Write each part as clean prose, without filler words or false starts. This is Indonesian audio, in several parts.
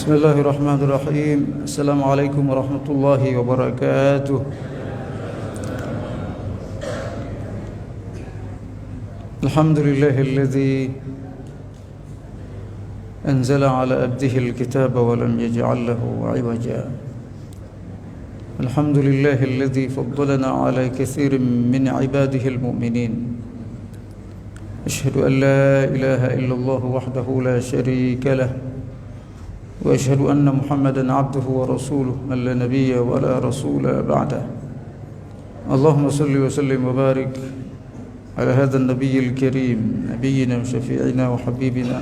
Bismillahirrahmanirrahim. Assalamualaikum warahmatullahi wabarakatuh. Alhamdulillahilladzi anzala ala abdihi alkitaba wa lam yaj'al lahu 'iwaja. Alhamdulillahilladzi faddalana ala katsirin min 'ibadihi almu'minin. Asyhadu an la ilaha illallah wahdahu la syarika lah. وأشهد أن محمدا عبده ورسوله من لا نبي ولا رسول بعده اللهم صل وسلم وبارك على هذا النبي الكريم نبينا وشفيعنا وحبيبنا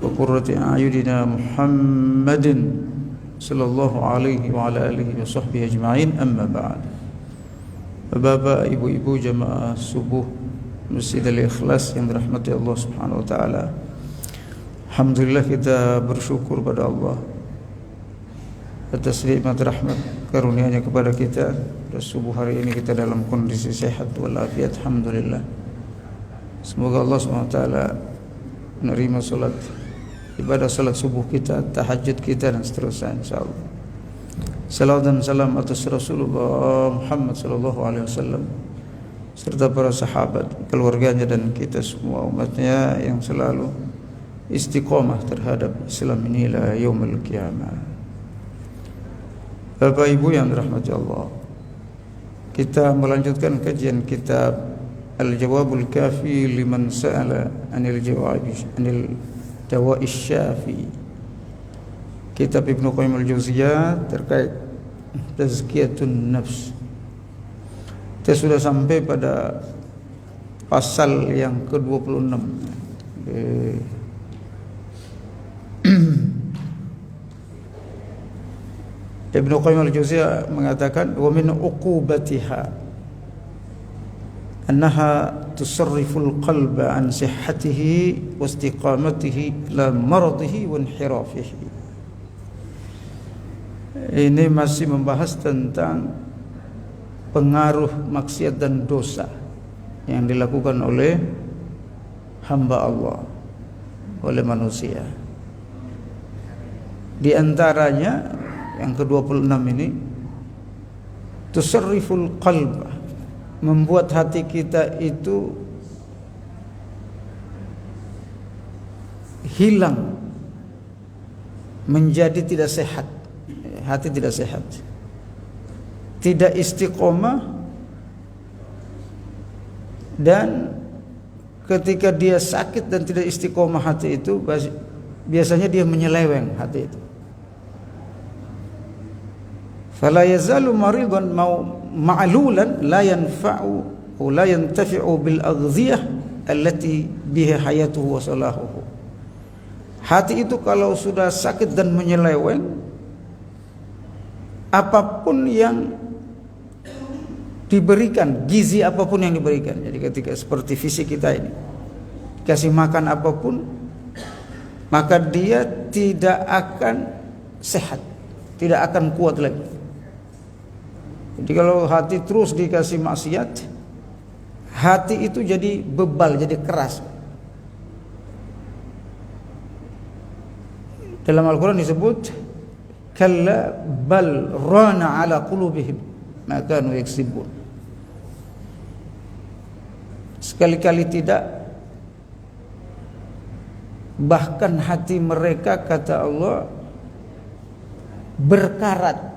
وقرة أعيننا محمد صلى الله عليه وعلى آله وصحبه أجمعين أما بعد. Bapak, ibu-ibu jemaah subuh Masjid Al-Ikhlas yang dirahmati Allah Subhanahu wa taala. Alhamdulillah, kita bersyukur pada Allah atas nikmat rahmat karunia-Nya kepada kita. Dan subuh hari ini kita dalam kondisi sehat walafiat, alhamdulillah. Semoga Allah SWT menerima salat ibadah salat subuh kita, tahajud kita dan seterusnya insyaallah. Salawat dan salam atas Rasulullah Muhammad sallallahu alaihi wasallam serta para sahabat, keluarganya dan kita semua umatnya yang selalu istiqamah terhadap Islam ini ila yaumil qiyamah. Bapak Ibu yang dirahmati Allah, kita melanjutkan kajian kitab Al-Jawabul Kafi liman sa'ala anil dawa'i syafi, kitab Ibnu Qayyim al-Jauziyah terkait tazkiyatun nafs. Kita sudah sampai pada pasal yang ke-26. Ibnu Qayyim al-Jauziyah mengatakan wa min uqubatiha annaha tusarriful qalba an sihhatihi wa istiqamatihi la maradihi wa inhirafihi. Ini masih membahas tentang pengaruh maksiat dan dosa yang dilakukan oleh hamba Allah, oleh manusia. Di antaranya yang ke-26 ini, tusarriful qalb, membuat hati kita itu hilang, menjadi tidak sehat. Hati tidak sehat, tidak istiqomah, dan ketika dia sakit dan tidak istiqomah hati itu, biasanya dia menyeleweng hati itu. Fala yazalu maridan ma'lulan la yanfa'u wa la yantafi'u bil aghdhiyah allati biha hayatuhu wa salahuhu. Hati itu kalau sudah sakit dan menyeleweng, apapun yang diberikan, gizi apapun yang diberikan. Jadi ketika seperti fisik kita ini, kasih makan apapun, maka dia tidak akan sehat, tidak akan kuat lagi. Jadi kalau hati terus dikasih maksiat, hati itu jadi bebal, jadi keras. Dalam Al-Quran disebut kalla bal rana ala qulubihim ma kanu yaksibun. Sekali-kali tidak, bahkan hati mereka, kata Allah, berkarat.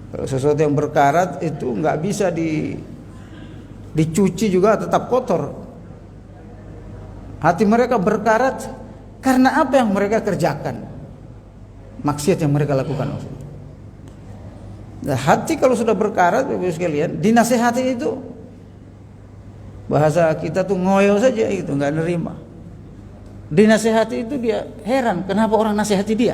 Kalau sesuatu yang berkarat itu nggak bisa dicuci juga tetap kotor. Hati mereka berkarat karena apa yang mereka kerjakan, maksiat yang mereka lakukan. Nah, hati kalau sudah berkarat, Bapak sekalian, dinasehati itu, bahasa kita tuh ngoyo saja itu, nggak nerima. Dinasehati itu dia heran kenapa orang nasihati dia.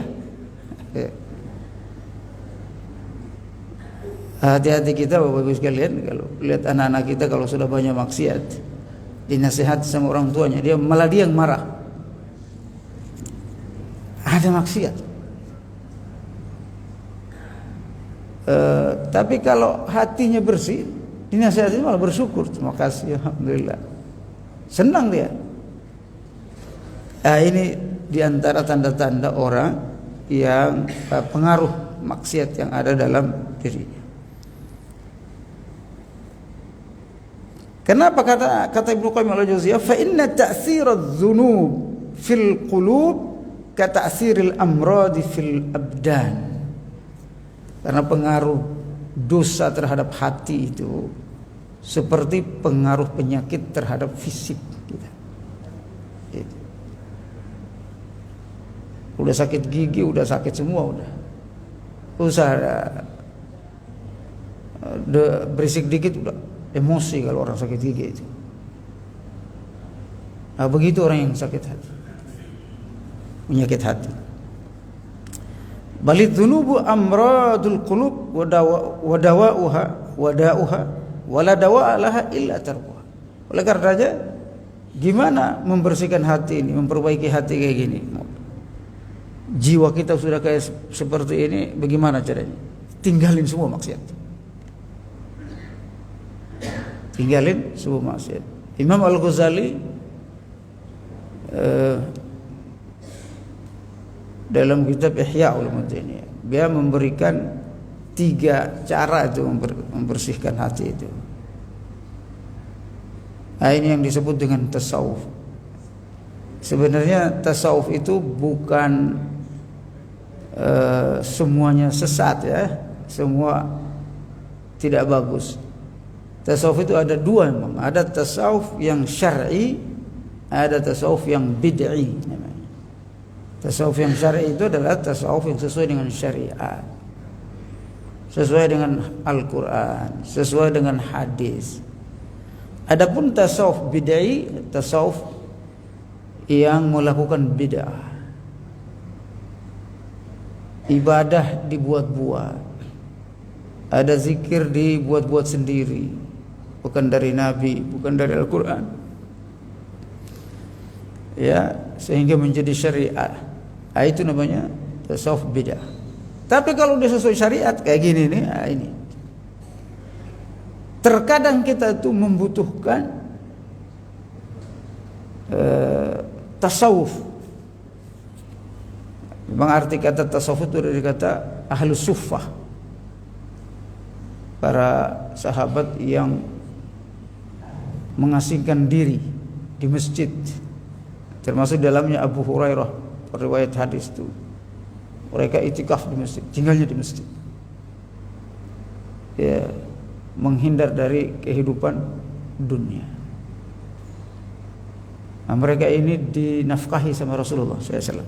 Hati-hati kita Bapak-Ibu sekalian, kalau lihat anak-anak kita kalau sudah banyak maksiat, dinasihati sama orang tuanya, malah dia yang marah. Ada maksiat. Tapi kalau hatinya bersih, dinasihati malah bersyukur, terima kasih, alhamdulillah, senang dia. Ini di antara tanda-tanda orang yang pengaruh maksiat yang ada dalam dirinya. Kenapa kata Ibnu Qayyim al-Jauziyah, fa inna ta'tsiradz dzunub fil qulub ka ta'tsiril amradi fil abdan. Karena pengaruh dosa terhadap hati itu seperti pengaruh penyakit terhadap fisik kita. Udah sakit gigi, udah sakit semua, udah berisik dikit udah emosi kalau orang sakit gigi itu. Nah, begitu orang yang sakit hati, penyakit hati. Balid dzunubu amradul qulub wa dawa'uha wala dawa'a laha illa tarkuha. Oleh karenanya, gimana membersihkan hati ini, memperbaiki hati kayak gini? Jiwa kita sudah kayak seperti ini, bagaimana caranya? Tinggalin semua maksiat. Tinggalin semua maksiat. Imam Al-Ghazali dalam kitab Ihya Ulumuddin, dia memberikan 3 cara itu membersihkan hati itu. Nah, ini yang disebut dengan tasawuf. Sebenarnya tasawuf itu bukan semuanya sesat ya, semua tidak bagus. Tasawuf itu ada 2 memang. Ada tasawuf yang syar'i, ada tasawuf yang bid'i namanya. Tasawuf yang syar'i itu adalah tasawuf yang sesuai dengan syariat, sesuai dengan Al-Quran, sesuai dengan hadis. Adapun tasawuf bid'i, tasawuf yang melakukan bid'ah, ibadah dibuat-buat, ada zikir dibuat-buat sendiri, bukan dari Nabi, bukan dari Al-Quran, ya, sehingga menjadi syariat. Itu namanya tasawuf bid'ah. Tapi kalau dia sesuai syariat kayak gini nih, ini terkadang kita itu membutuhkan tasawuf. Memang arti kata tasawuf itu dari kata ahlus suffah, para sahabat yang mengasingkan diri di masjid, termasuk dalamnya Abu Hurairah, riwayat hadis itu. Mereka itikaf di masjid, tinggalnya di masjid, ya, menghindar dari kehidupan dunia. Nah, mereka ini dinafkahi sama Rasulullah SAW,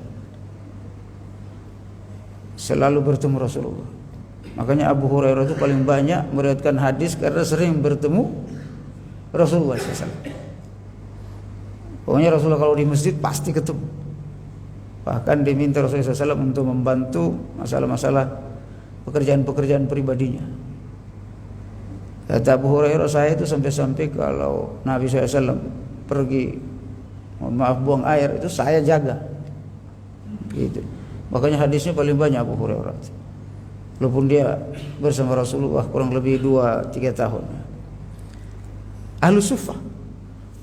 selalu bertemu Rasulullah. Makanya Abu Hurairah itu paling banyak meriwayatkan hadis karena sering bertemu Rasulullah SAW. Pokoknya Rasulullah kalau di masjid pasti ketemu. Bahkan diminta Rasulullah SAW untuk membantu masalah-masalah pekerjaan-pekerjaan pribadinya. Kata Abu Hurairah, saya itu sampai-sampai kalau Nabi SAW pergi, maaf, buang air, itu saya jaga. Gitu. Makanya hadisnya paling banyak Abu Hurairah. Walaupun dia bersama Rasulullah kurang lebih 2-3 tahun. Ahlus suffah,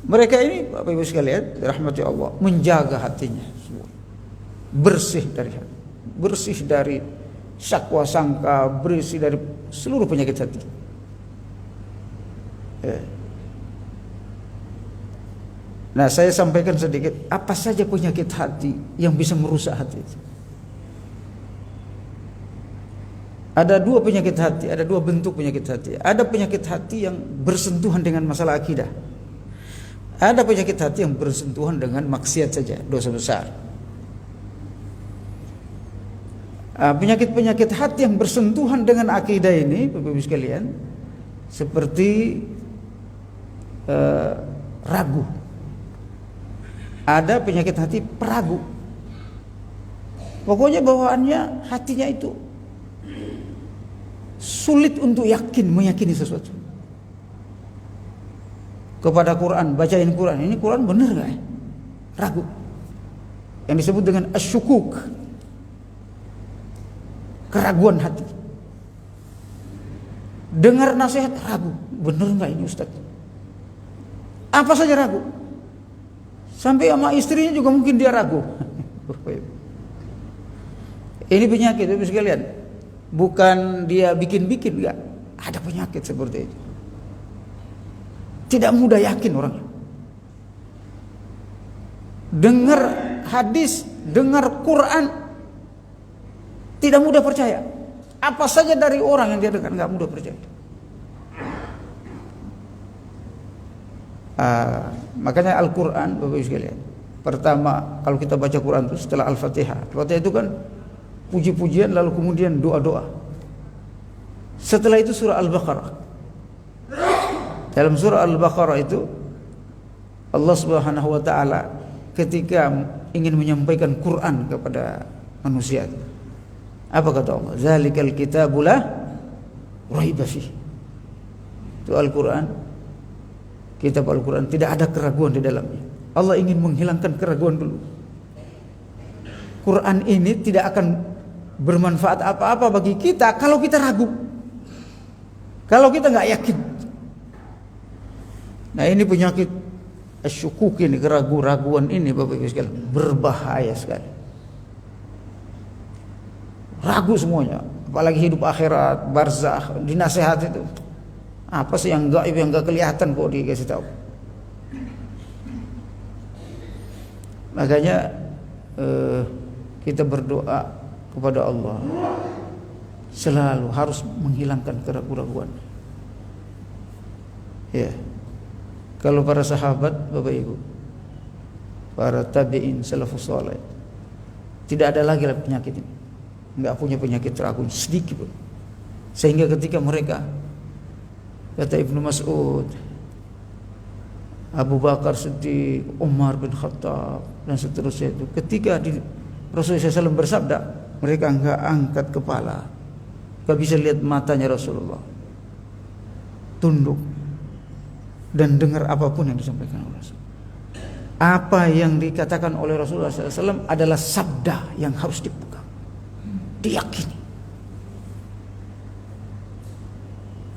mereka ini Bapak Ibu sekalian dirahmati Allah, menjaga hatinya semua, bersih dari hati, bersih dari syakwa sangka, bersih dari seluruh penyakit hati. Nah, saya sampaikan sedikit apa saja penyakit hati yang bisa merusak hati. Ada 2 penyakit hati, ada 2 bentuk penyakit hati. Ada penyakit hati yang bersentuhan dengan masalah akidah. Ada penyakit hati yang bersentuhan dengan maksiat saja, dosa besar. Penyakit-penyakit hati yang bersentuhan dengan akidah ini, Bapak-Ibu sekalian, seperti ragu. Ada penyakit hati peragu. Pokoknya bawaannya hatinya itu sulit untuk meyakini sesuatu. Kepada Quran, bacain Quran, ini Quran benar nggak? Ragu. Yang disebut dengan asyukuk, keraguan hati. Dengar nasihat ragu, benar nggak ini Ustaz? Apa saja ragu. Sampai sama istrinya juga mungkin dia ragu. Ini penyakit Bapak sekalian. Bukan dia bikin-bikin, enggak. Ada penyakit seperti itu. Tidak mudah yakin orang. Dengar hadis, dengar Quran, tidak mudah percaya. Apa saja dari orang yang dia dengar enggak mudah percaya. Makanya Al-Quran Bapak Ibu sekalian, pertama kalau kita baca Quran itu setelah Al-Fatihah. Al-Fatihah itu kan puji-pujian, lalu kemudian doa-doa. Setelah itu surah Al-Baqarah. Dalam surah Al-Baqarah itu Allah Subhanahu wa taala ketika ingin menyampaikan Quran kepada manusia, apa kata Allah? Zalikal kitabul la raiba fihi. Itu Al-Quran, kitab Al-Quran tidak ada keraguan di dalamnya. Allah ingin menghilangkan keraguan dulu. Quran ini tidak akan bermanfaat apa-apa bagi kita kalau kita ragu, kalau kita nggak yakin. Nah, ini penyakit asyukuk ini, keraguan ini Bapak Ibu sekalian, berbahaya sekali. Ragu semuanya, apalagi hidup akhirat, barzakh, dinasihat itu. Apa sih yang gaib, yang enggak kelihatan kok dikasih tahu. Makanya kita berdoa kepada Allah selalu harus menghilangkan keraguan-keraguan. Ya. Kalau para sahabat, Bapak Ibu, para tabi'in, salafus saleh, tidak ada lagi penyakit ini. Enggak punya penyakit ragu sedikit pun. Sehingga ketika mereka, kata Ibnu Mas'ud, Abu Bakar Siddiq, Umar bin Khattab dan seterusnya itu, ketika Rasulullah SAW bersabda, mereka enggak angkat kepala, enggak bisa lihat matanya Rasulullah, tunduk dan dengar apapun yang disampaikan oleh Rasul. Apa yang dikatakan oleh Rasulullah SAW adalah sabda yang harus dipegang, diyakini.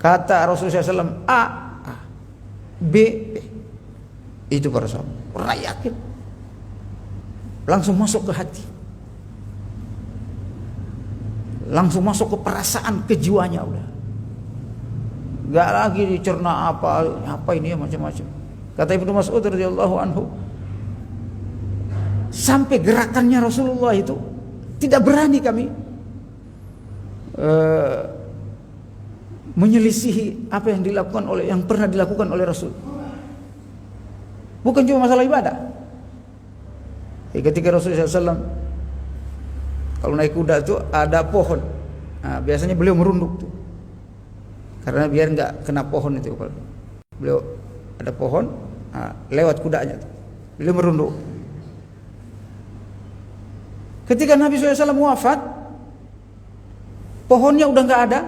Kata Rasulullah SAW A, B, B. Itu para sahabat pernah yakin, langsung masuk ke hati, langsung masuk ke perasaan, ke jiwanya. Udah gak lagi dicerna apa ini ya, macam-macam. Kata Ibnu Mas'ud radhiyallahu anhu, sampai gerakannya Rasulullah itu tidak berani kami menyelisihi apa yang dilakukan oleh, yang pernah dilakukan oleh Rasul. Bukan cuma masalah ibadah. Ketika Rasulullah SAW kalau naik kuda itu ada pohon, nah, biasanya beliau merunduk tuh, karena biar nggak kena pohon itu. Beliau ada pohon, nah, lewat kudanya tuh, beliau merunduk. Ketika Nabi SAW wafat, pohonnya udah nggak ada.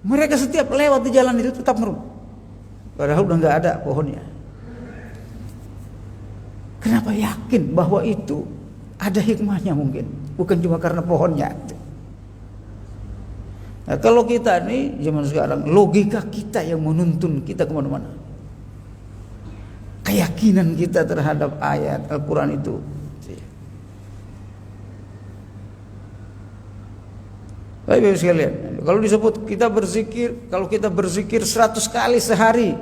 Mereka setiap lewat di jalan itu tetap merunduk, padahal udah nggak ada pohonnya. Kenapa? Yakin bahwa itu ada hikmahnya mungkin, bukan cuma karena pohonnya. Nah, kalau kita nih zaman sekarang, logika kita yang menuntun kita kemana-mana, keyakinan kita terhadap ayat Al-Quran itu. Baik Bapak sekalian, kalau disebut kita berzikir, kalau kita berzikir 100 kali sehari,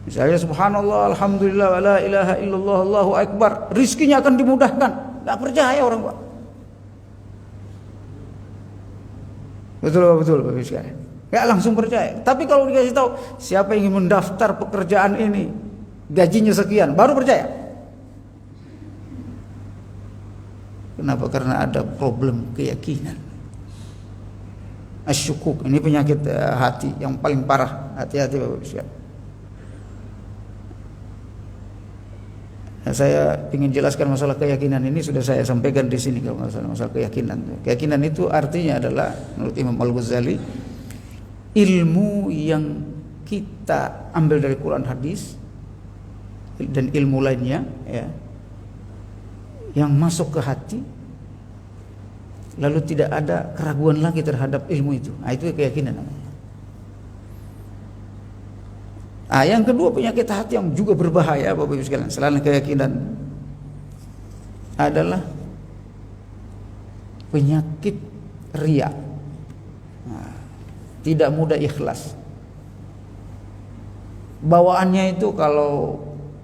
misalnya subhanallah, alhamdulillah, wa la ilaha illallah, Allahu akbar, rizkinya akan dimudahkan. Gak percaya orang, Pak. Betul Bapak sekalian, gak langsung percaya. Tapi kalau dikasih tahu siapa yang ingin mendaftar pekerjaan ini, gajinya sekian, baru percaya. Kenapa? Karena ada problem keyakinan. Asyukuk, ini penyakit hati yang paling parah. Hati-hati Bapak sekalian. Nah, saya ingin jelaskan masalah keyakinan ini, sudah saya sampaikan di sini. Kalau masalah keyakinan, keyakinan itu artinya adalah menurut Imam Al-Ghazali, ilmu yang kita ambil dari Quran, hadis dan ilmu lainnya, ya, yang masuk ke hati, lalu tidak ada keraguan lagi terhadap ilmu itu. Nah, itu keyakinan. Yang kedua, penyakit hati yang juga berbahaya Bapak Ibu sekalian, selain keyakinan, adalah penyakit riya. Tidak mudah ikhlas. Bawaannya itu kalau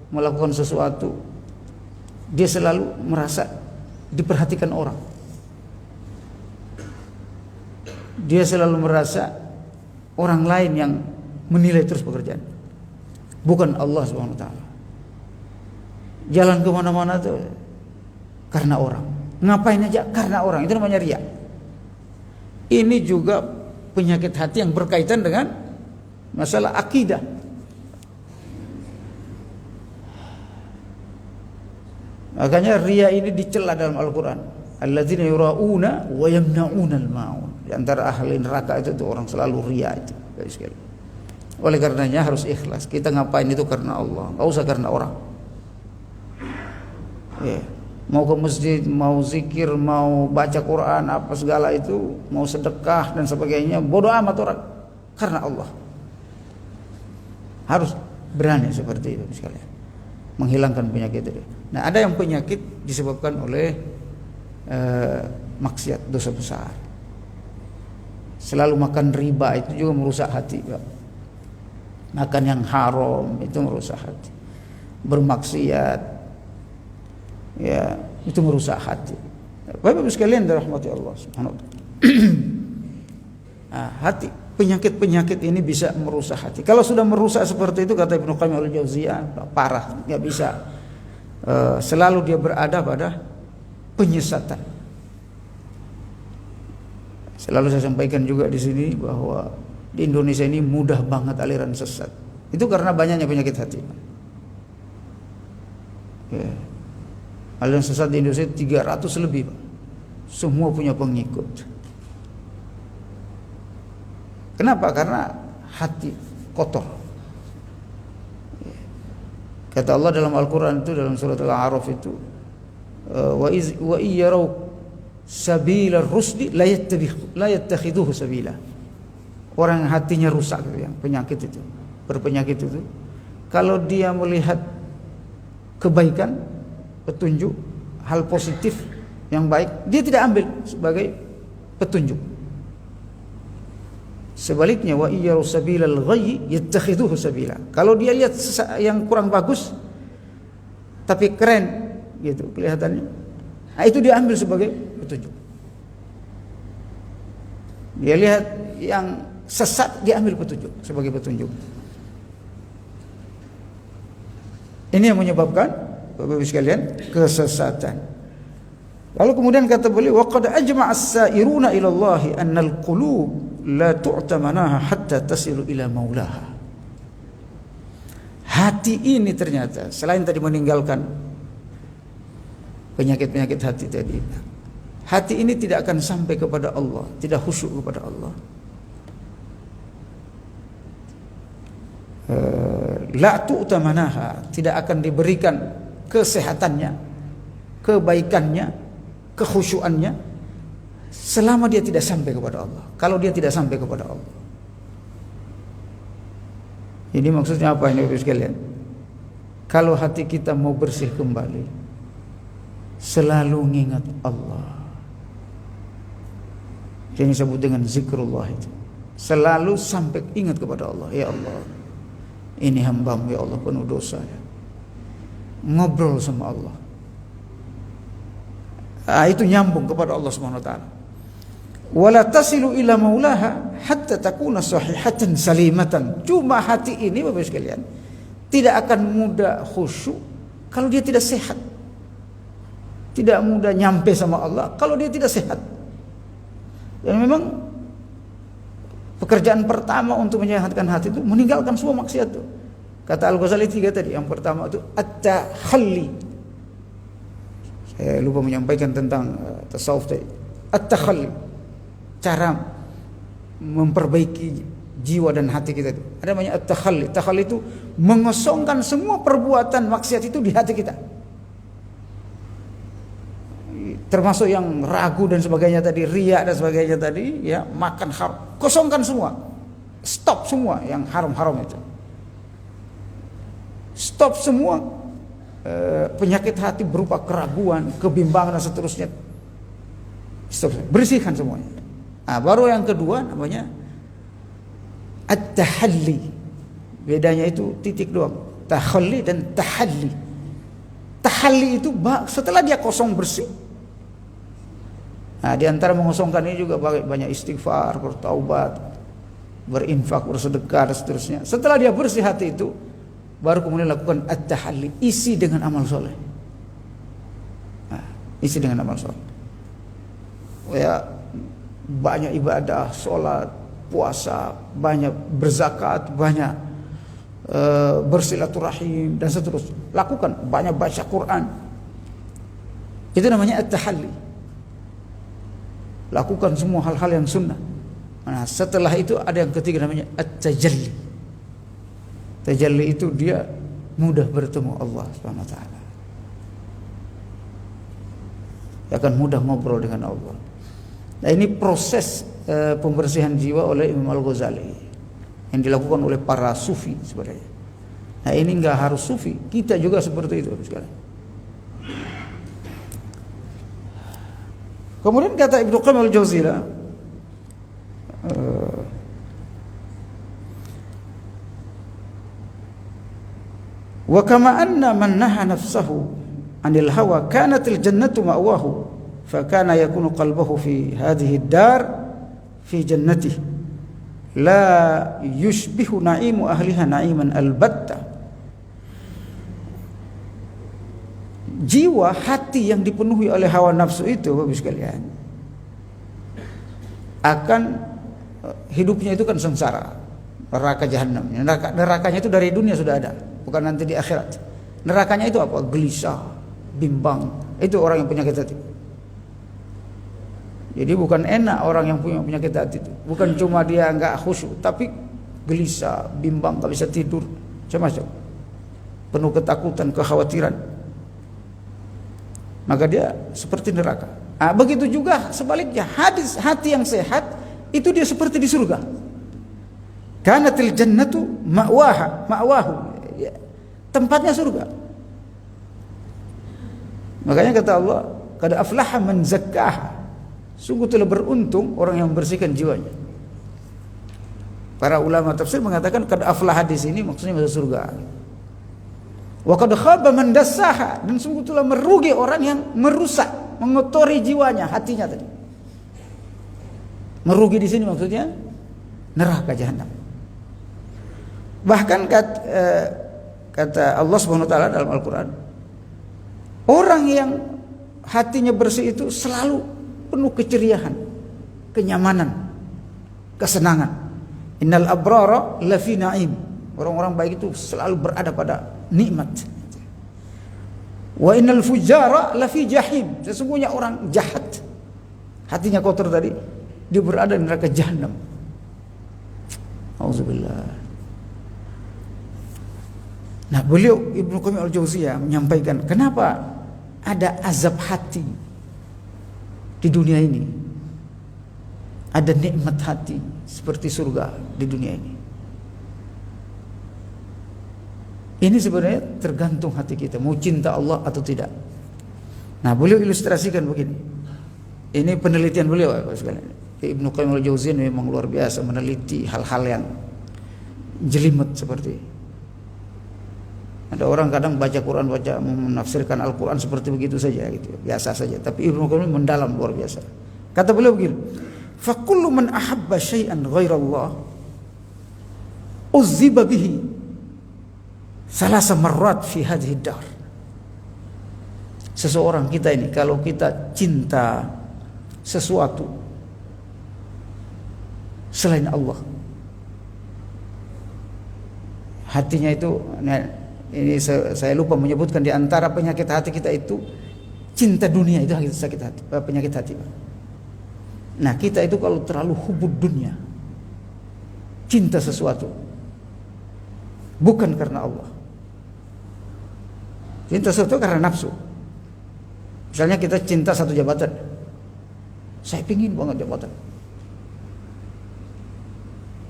melakukan sesuatu, dia selalu merasa diperhatikan orang. Dia selalu merasa orang lain yang menilai terus pekerjaan, bukan Allah Subhanahu wa taala. Jalan kemana-mana tuh karena orang. Ngapain aja karena orang. Itu namanya riya. Ini juga penyakit hati yang berkaitan dengan masalah akidah. Makanya riya ini dicela dalam Al-Quran. Alladzina yura'una wa yamna'una al-ma'un. Di antara ahli neraka itu orang selalu riya itu. Oleh karenanya harus ikhlas. Kita ngapain itu karena Allah, enggak usah karena orang. Mau ke masjid, mau zikir, mau baca Quran, apa segala itu, mau sedekah dan sebagainya, bodoh amat orang, karena Allah. Harus berani seperti itu sekalian, menghilangkan penyakit itu. Nah, ada yang penyakit disebabkan oleh maksiat, dosa besar. Selalu makan riba itu juga merusak hati, Pak. Makan yang haram itu merusak hati. Bermaksiat, ya, itu merusak hati. Bapak-Ibu sekalian dirahmati Allah Subhanahu wa taala. Hati, penyakit-penyakit ini bisa merusak hati. Kalau sudah merusak seperti itu, kata Ibnu Qayyim al-Jauziyah, parah, enggak bisa. Selalu dia berada pada penyesatan. Selalu saya sampaikan juga di sini bahwa di Indonesia ini mudah banget aliran sesat. Itu karena banyaknya penyakit hati. Ya. Aliran sesat di Indonesia 300 lebih, Pak. Semua punya pengikut. Kenapa? Karena hati kotor. Kata Allah dalam Al-Quran itu, dalam surat Al-A'raf itu, wa iyyaraw sabila rusdi la yattakhiduhu sabila. Orang yang hatinya rusak, yang penyakit itu, berpenyakit itu, kalau dia melihat kebaikan, petunjuk, hal positif yang baik, dia tidak ambil sebagai petunjuk. Sebaliknya, wa iyyaru sabilal ghayyi yattakhiduhu sabila. Kalau dia lihat yang kurang bagus tapi keren gitu kelihatannya, nah itu dia ambil sebagai petunjuk. Dia lihat yang sesat, dia ambil petunjuk sebagai petunjuk. Ini yang menyebabkan, Bapak-Ibu sekalian, kesesatan. Lalu kemudian kata beliau, wa qad ajma'a as-sa'iruna ila Allah anna al-qulub la tu'ta manaha hatta tasilu ila maulaha. Hati ini ternyata selain tadi meninggalkan penyakit-penyakit hati tadi, hati ini tidak akan sampai kepada Allah, tidak khusyuk kepada Allah. La tu'ta manaha, tidak akan diberikan kesehatannya, kebaikannya, kekhusyuannya selama dia tidak sampai kepada Allah. Kalau dia tidak sampai kepada Allah, ini maksudnya apa ini, Bapak sekalian? Kalau hati kita mau bersih kembali, selalu mengingat Allah. Yang disebut dengan zikrullah itu. Selalu sampai ingat kepada Allah. Ya Allah, ini hamba-Mu, ya Allah, penuh dosa. Ngobrol sama Allah. Itu nyambung kepada Allah Subhanahu wa taala. Wala tasilu ila maulaha hatta takuna sahihatan salimatan. Cuma hati ini, Bapak sekalian, tidak akan mudah khusyuk kalau dia tidak sehat. Tidak mudah nyampe sama Allah kalau dia tidak sehat. Dan memang pekerjaan pertama untuk menyehatkan hati itu meninggalkan semua maksiat itu. Kata Al-Ghazali 3 tadi, yang pertama itu at-takhalli. Saya lupa menyampaikan tentang tasawuf tadi. At-takhalli, cara memperbaiki jiwa dan hati kita itu. Ada namanya at-takhalli. Takhalli itu mengosongkan semua perbuatan maksiat itu di hati kita. Termasuk yang ragu dan sebagainya tadi, riya dan sebagainya tadi, ya, makan haram, kosongkan semua. Stop semua yang haram-haram itu. Stop semua penyakit hati berupa keraguan, kebimbangan dan seterusnya. Bersihkan semuanya. Nah, baru yang kedua namanya at-tahalli. Bedanya itu titik doang. Tahalli dan tahalli. Tahalli itu setelah dia kosong bersih. Nah, di antara mengosongkan ini juga banyak istighfar, bertaubat, berinfak, bersedekah dan seterusnya. Setelah dia bersih hati itu, baru kemudian lakukan at-tahalli, isi dengan amal soleh. Nah, isi dengan amal soleh. Ya, banyak ibadah, sholat, puasa, banyak berzakat, banyak bersilaturahim dan seterusnya. Lakukan, banyak baca Quran. Itu namanya at-tahalli. Lakukan semua hal-hal yang sunnah. Nah, setelah itu ada yang ketiga namanya at-tajalli. Tajalli itu dia mudah bertemu Allah Subhanahu wa taala. Dia akan mudah ngobrol dengan Allah. Nah, ini proses pembersihan jiwa oleh Imam Al-Ghazali yang dilakukan oleh para sufi sebenarnya. Nah, ini enggak harus sufi, kita juga seperti itu sekarang. Kemudian kata Ibnu Qayyim Al-Jauziyah, wa kama anna man naha nafsahu 'anil hawa kanatil jannatu ma'wahu fa kana yakunu qalbuhu fi hadhihi ad-dar fi jannatihi la yushbihu na'imu ahliha na'iman albatta. Jiwa hati yang dipenuhi oleh hawa nafsu itu, Bapak sekalian, akan hidupnya itu kan sengsara, neraka jahanam. Nerakanya itu dari dunia sudah ada, bukan nanti di akhirat. Nerakanya itu apa? Gelisah, bimbang. Itu orang yang penyakit hati. Jadi bukan enak orang yang punya penyakit hati itu. Bukan cuma dia enggak khusyuk, tapi gelisah, bimbang, enggak bisa tidur, macam-macam. Penuh ketakutan, kekhawatiran. Maka dia seperti neraka. Nah, begitu juga sebaliknya, hati yang sehat itu dia seperti di surga. Kanatil jannatu ma'wahu. Tempatnya surga. Makanya kata Allah, qad aflaha man zakkaha. Sungguh telah beruntung orang yang membersihkan jiwanya. Para ulama tafsir mengatakan qad aflaha di sini maksudnya masuk surga. Wa qad khaba man dassaha, dan sungguh telah merugi orang yang merusak, mengotori jiwanya, hatinya tadi. Merugi di sini maksudnya neraka jahanam. Bahkan kata Allah Subhanahu wa taala dalam Al-Qur'an, orang yang hatinya bersih itu selalu penuh keceriaan, kenyamanan, kesenangan. Innal abrara lafi na'im. Orang-orang baik itu selalu berada pada nikmat. Wa innal fujara lafi jahim. Sesungguhnya orang jahat, hatinya kotor tadi, dia berada di neraka jahanam. Auzubillah. Nah, beliau Ibnu Qayyim Al-Jauziyah menyampaikan kenapa ada azab hati di dunia ini, ada nikmat hati seperti surga di dunia ini. Ini sebenarnya tergantung hati kita mau cinta Allah atau tidak. Nah, beliau ilustrasikan begini. Ini penelitian beliau, Bapak sekalian. Ibnu Qayyim Al-Jauziyah memang luar biasa meneliti hal-hal yang jelimet seperti ini. Ada orang kadang baca Quran, menafsirkan Al-Quran seperti begitu saja gitu, biasa saja. Tapi Ibnu Qayyim mendalam luar biasa. Kata beliau begini, fa kullu man ahabba syai'an ghairallah uzziba bihi salasa marrat fi hadhihi dar. Seseorang kita ini kalau kita cinta sesuatu selain Allah, hatinya itu, nah, ini saya lupa menyebutkan, di antara penyakit hati kita itu cinta dunia, itu sakit hati, penyakit hati. Nah, kita itu kalau terlalu hubud dunia, cinta sesuatu bukan karena Allah, cinta sesuatu karena nafsu. Misalnya kita cinta satu jabatan, saya pingin banget jabatan.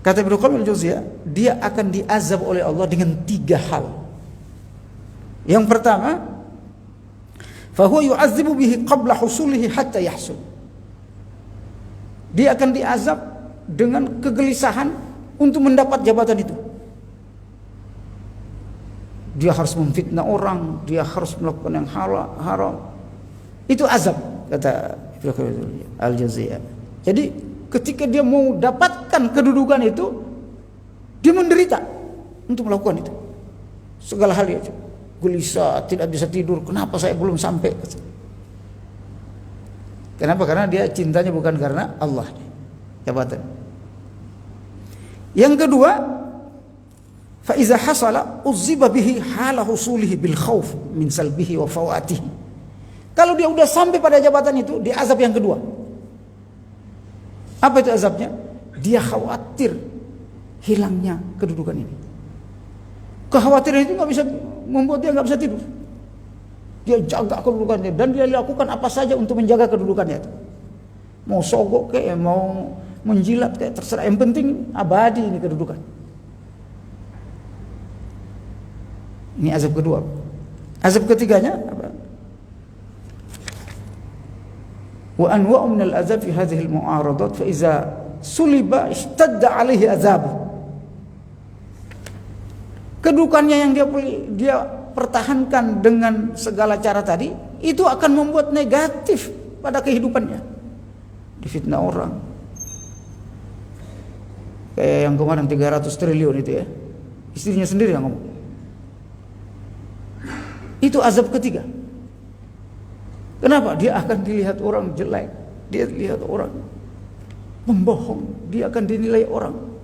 Kata Ibnu Qayyim Al-Jauziyah, dia akan diazab oleh Allah dengan 3 hal. Yang pertama, fahuwa yu'adzibu bihi qabla husulihi hatta yahsul. Dia akan diazab dengan kegelisahan untuk mendapat jabatan itu. Dia harus memfitnah orang, dia harus melakukan yang haram. Itu azab, kata Al-Jauziyah. Jadi ketika dia mau dapatkan kedudukan itu, dia menderita untuk melakukan itu. Segala hal dia gelisah, tidak bisa tidur. Kenapa saya belum sampai? Kenapa? Karena dia cintanya bukan karena Allah, jabatan. Yang kedua, fa iza hasala uzziba bihi hala husulihi bil khauf min salbihi wa fawatihi. Kalau dia udah sampai pada jabatan itu, dia azab yang kedua. Apa itu azabnya? Dia khawatir hilangnya kedudukan ini. Kekhawatiran itu nggak bisa membuat dia nggak bisa tidur. Dia jaga kedudukannya dan dia lakukan apa saja untuk menjaga kedudukannya itu. Mau sogok kayak, mau menjilat kayak, terserah. Yang penting abadi ini kedudukan. Ini azab kedua. Azab ketiganya apa? Wa anwa'u min al-azab fi hadhihi al-mu'aradat fa iza suliba ishtadda 'alaihi azabu. Kedudukannya yang dia pertahankan dengan segala cara tadi, itu akan membuat negatif pada kehidupannya. Difitnah orang. Kayak yang kemarin 300 triliun itu ya. Istrinya sendiri yang ngomong. Itu azab ketiga. Kenapa? Dia akan dilihat orang jelek. Dia dilihat orang membohong. Dia akan dinilai orang.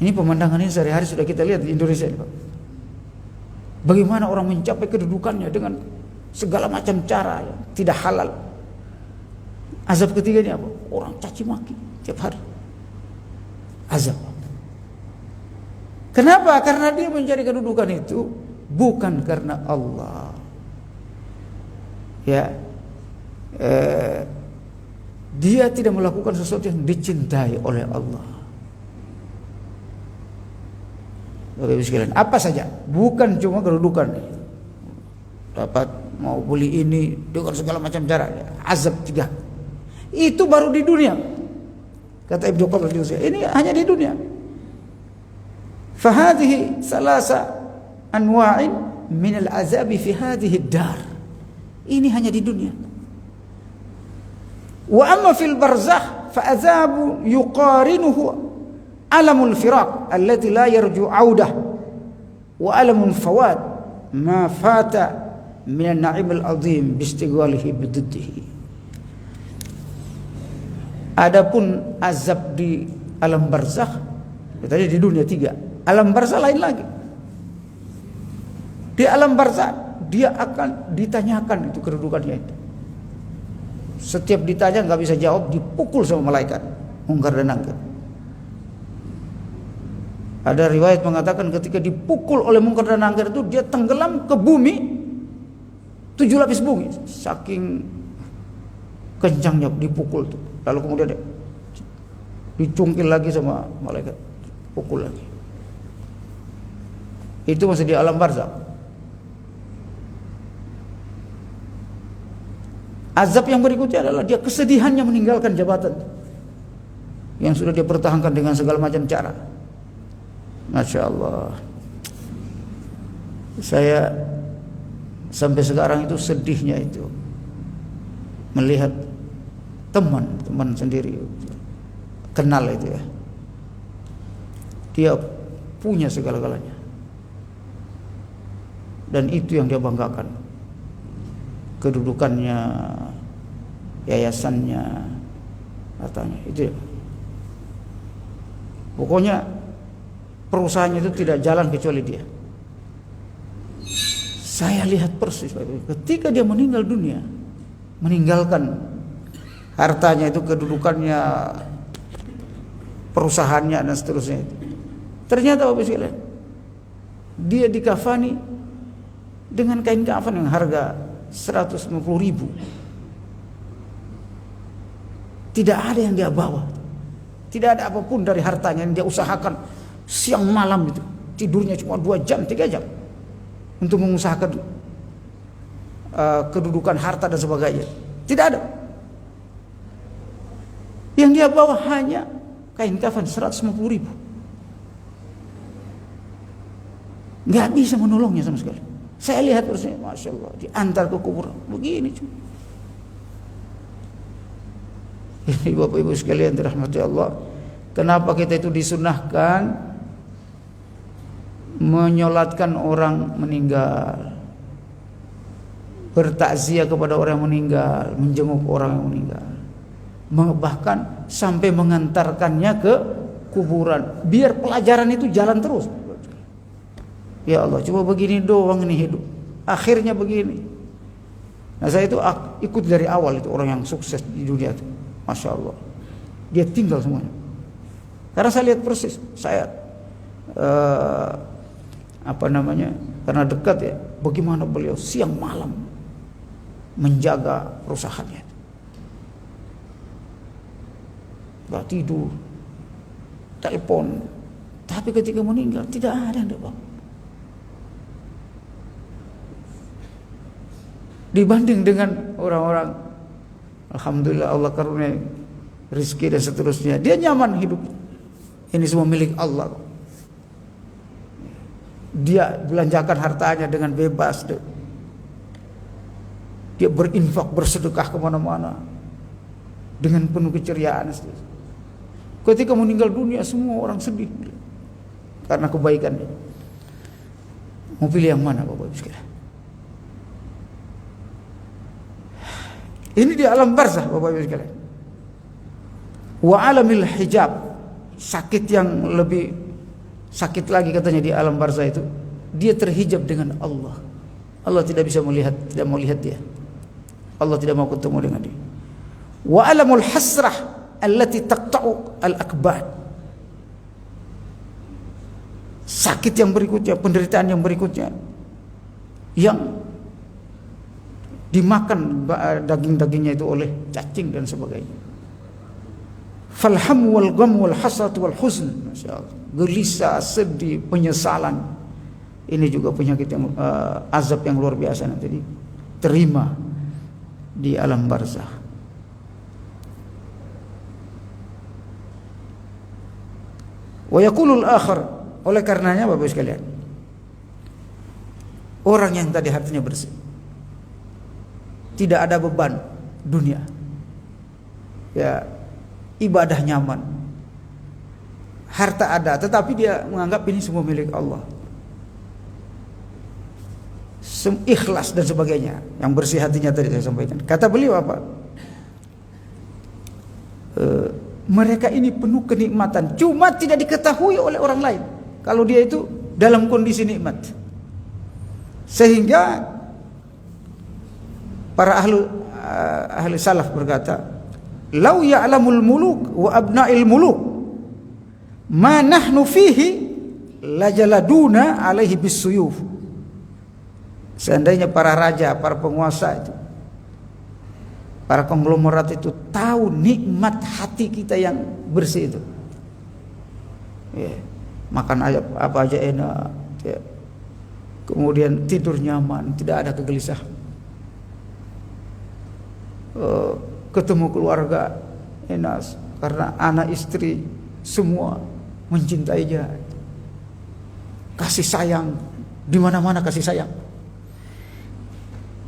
Ini pemandangan ini sehari-hari sudah kita lihat di Indonesia ini, Pak. Bagaimana orang mencapai kedudukannya dengan segala macam cara yang tidak halal. Azab ketiga ini apa? Orang caci maki tiap hari. Azab. Kenapa? Karena dia mencari kedudukan itu bukan karena Allah. Ya, dia tidak melakukan sesuatu yang dicintai oleh Allah. Bapak Ibu sekalian, apa saja, bukan cuma kedudukan. Dapat mau beli ini dengan segala macam cara. Azab tiga. Itu baru di dunia. Kata Ibnu Qayyim, ini hanya di dunia. Fahadhihi salasa anwa'in min al-azabi fi hadhihi ad-dar. Ini hanya di dunia. Wa amma fil barzakh fa azabu yuqarinuhu alamul firaq allati la yarju audah wa alamul fawad ma fata min an-na'im al-azim bi istighwalihi bididdihi. Adapun azab di alam barzakh, tadi di dunia tiga. Alam barzakh lain lagi. Di alam barzakh dia akan ditanyakan itu kedudukannya itu. Setiap ditanya nggak bisa jawab, dipukul sama malaikat, Munkar dan Nakir. Ada riwayat mengatakan ketika dipukul oleh Munkar dan Nakir itu dia tenggelam ke bumi 7 lapis bumi, saking kencangnya dipukul tuh. Lalu kemudian dicungkil lagi sama malaikat, pukul lagi. Itu masih di alam barzakh. Azab yang berikutnya adalah dia kesedihannya meninggalkan jabatan yang sudah dia pertahankan dengan segala macam cara. Masya Allah. Saya sampai sekarang itu sedihnya itu melihat teman sendiri, kenal itu ya. Dia punya segala-galanya. Dan itu yang dia banggakan. Kedudukannya, yayasannya, katanya itu ya. Pokoknya perusahaannya itu tidak jalan kecuali dia. Saya lihat persis ketika dia meninggal dunia, meninggalkan hartanya itu, kedudukannya, perusahaannya dan seterusnya itu. Ternyata Bapak sekalian, dia dikafani dengan kain kafan yang harga 150.000. Tidak ada yang dia bawa. Tidak ada apapun dari hartanya yang dia usahakan siang malam itu. Tidurnya cuma 2 jam, 3 jam. untuk mengusahakan kedudukan harta dan sebagainya. Tidak ada. Yang dia bawa hanya kain kafan 150.000. Nggak bisa menolongnya sama sekali. Saya lihat terusnya, Masya Allah, diantar ke kuburan begini cuma. Ini Bapak Ibu sekalian dirahmati Allah, kenapa kita itu disunahkan menyolatkan orang meninggal, bertakziah kepada orang yang meninggal, menjenguk orang yang meninggal, bahkan sampai mengantarkannya ke kuburan, biar pelajaran itu jalan terus. Ya Allah, coba begini doang ini hidup, akhirnya begini. Nah, saya itu ikut dari awal itu orang yang sukses di dunia itu, Masya Allah, dia tinggal semuanya. Karena saya lihat persis, saya karena dekat ya, bagaimana beliau siang malam menjaga perusahaannya, gak tidur, telepon, tapi ketika meninggal tidak ada yang dapat. Dibanding dengan orang-orang, alhamdulillah Allah karunia rezeki dan seterusnya, dia nyaman hidup. Ini semua milik Allah. Dia belanjakan hartanya dengan bebas. Dia berinfak, bersedekah kemana-mana dengan penuh keceriaan. Ketika meninggal dunia, semua orang sedih karena kebaikannya. Mau pilih yang mana, Bapak Ibu sekalian? Ini di alam barzah, Bapak Ibu sekalian. Wa alamil hijab, sakit yang lebih sakit lagi katanya di alam barzah itu, dia terhijab dengan Allah. Allah tidak bisa melihat, tidak mau lihat dia. Allah tidak mau ketemu dengan dia. Wa alamul hasrah allati taqta'u al-akbad, sakit yang berikutnya, penderitaan yang berikutnya, yang dimakan daging-dagingnya itu oleh cacing dan sebagainya. Falham wal gham wal hasrat wal huzn, masyaallah, gelisah, sedih, penyesalan. Ini juga penyakit yang azab yang luar biasa nanti diterima di alam barzah. Wa yaqulul akhar, oleh karenanya Bapak sekalian, orang yang tadi hatinya bersih, tidak ada beban dunia, ya, ibadah nyaman, harta ada, tetapi dia menganggap ini semua milik Allah, ikhlas dan sebagainya. Yang bersih hatinya tadi saya sampaikan. Kata beliau apa? Mereka ini penuh kenikmatan, cuma tidak diketahui oleh orang lain kalau dia itu dalam kondisi nikmat. Sehingga para ahli salaf berkata, "Lau ya'lamul muluk wa abna'il muluk ma nahnu fihi lajaladuna alaihi bisuyuf." Seandainya para raja, para penguasa itu, para konglomerat itu tahu nikmat hati kita yang bersih itu, ya, makan apa aja enak, ya, kemudian tidur nyaman, tidak ada kegelisahan, ketemu keluarga enak karena anak istri semua mencintainya, kasih sayang di mana-mana, kasih sayang.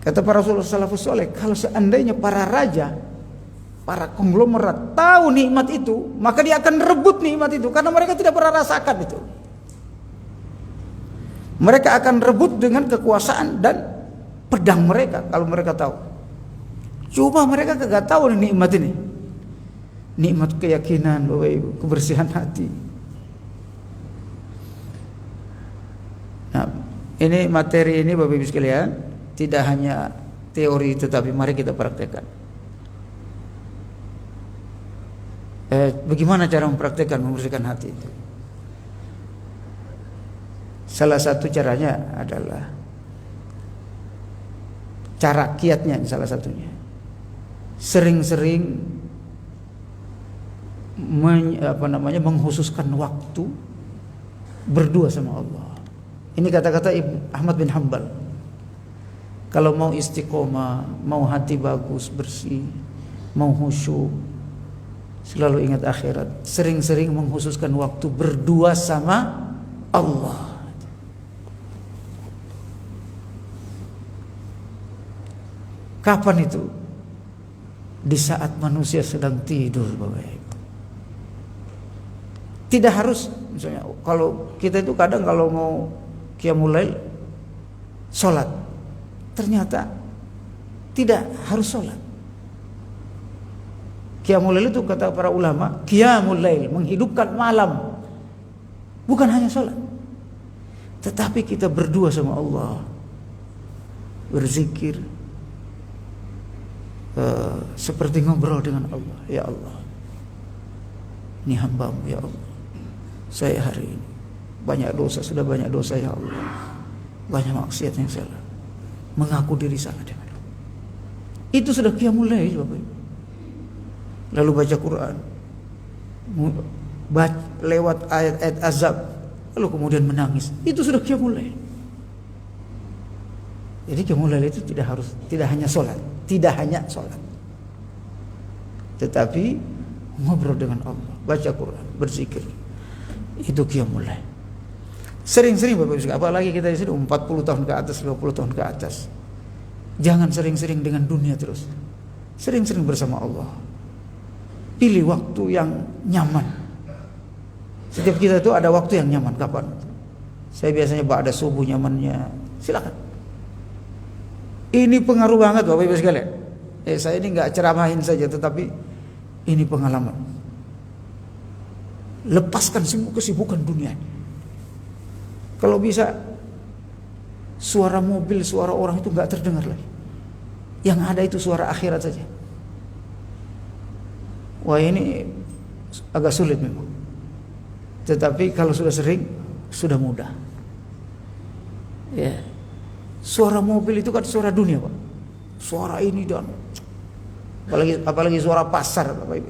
Kata para Rasulullah salafus saleh, kalau seandainya para raja, para konglomerat tahu nikmat itu, maka dia akan rebut nikmat itu karena mereka tidak pernah rasakan itu. Mereka akan rebut dengan kekuasaan dan pedang mereka kalau mereka tahu. Cuma mereka kagak tahu nikmat ini. Nikmat keyakinan, Bapak Ibu, kebersihan hati. Nah, ini materi ini Bapak Ibu sekalian, tidak hanya teori tetapi mari kita praktekkan. Bagaimana cara mempraktekkan membersihkan hati itu? Salah satu caranya adalah cara kiatnya, salah satunya sering-sering menghususkan waktu berdua sama Allah. Ini kata-kata Ahmad bin Hanbal. Kalau mau istiqomah, mau hati bagus, bersih, mau khusyuk, selalu ingat akhirat. Sering-sering mengkhususkan waktu berdua sama Allah. Kapan itu? Di saat manusia sedang tidur, Bapak Ibu. Tidak harus, misalnya kalau kita itu kadang kalau mau qiyamul lail sholat, ternyata tidak harus sholat. Qiyamul lail itu kata para ulama, qiyamul lail, menghidupkan malam, bukan hanya sholat, tetapi kita berdua sama Allah, berzikir, seperti ngobrol dengan Allah. Ya Allah, ini hamba-Mu ya Allah, saya hari ini banyak dosa, sudah banyak dosa ya Allah, banyak maksiat yang saya lakukan, mengaku diri salah dengan Allah. Itu sudah qiyamul lail, Bapak Ibu. Lalu baca Quran, lewat ayat-ayat azab, lalu kemudian menangis, itu sudah qiyamul lail. Jadi qiyamul lail itu tidak hanya sholat, tetapi ngobrol dengan Allah, baca Quran, berzikir, itu qiyamul lail. Sering-sering Bapak Ibu, apalagi kita di sini 40 tahun ke atas, 50 tahun ke atas. Jangan sering-sering dengan dunia terus. Sering-sering bersama Allah. Pilih waktu yang nyaman. Setiap kita itu ada waktu yang nyaman. Kapan? Saya biasanya ba'da subuh nyamannya. Silakan. Ini pengaruh banget Bapak Ibu sekalian. Saya ini nggak ceramahin saja, tetapi ini pengalaman. Lepaskan semua kesibukan dunia. Kalau bisa suara mobil, suara orang itu nggak terdengar lagi. Yang ada itu suara akhirat saja. Wah, ini agak sulit memang. Tetapi kalau sudah sering, sudah mudah. Ya. Suara mobil itu kan suara dunia, Pak. Suara ini dan apalagi suara pasar, Bapak Ibu.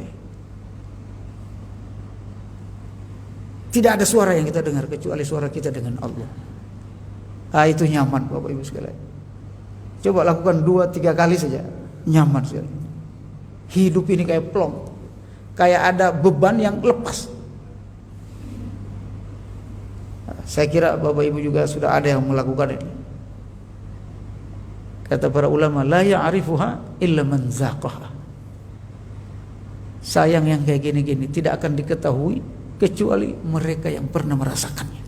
Tidak ada suara yang kita dengar kecuali suara kita dengan Allah. Itu nyaman Bapak Ibu sekalian. Coba lakukan 2-3 kali saja, nyaman sekali. Hidup ini kayak plong, kayak ada beban yang lepas. Saya kira Bapak Ibu juga sudah ada yang melakukan ini. Kata para ulama, la ya'rifuha illa man zaqaha. Sayang yang kayak gini-gini tidak akan diketahui kecuali mereka yang pernah merasakannya.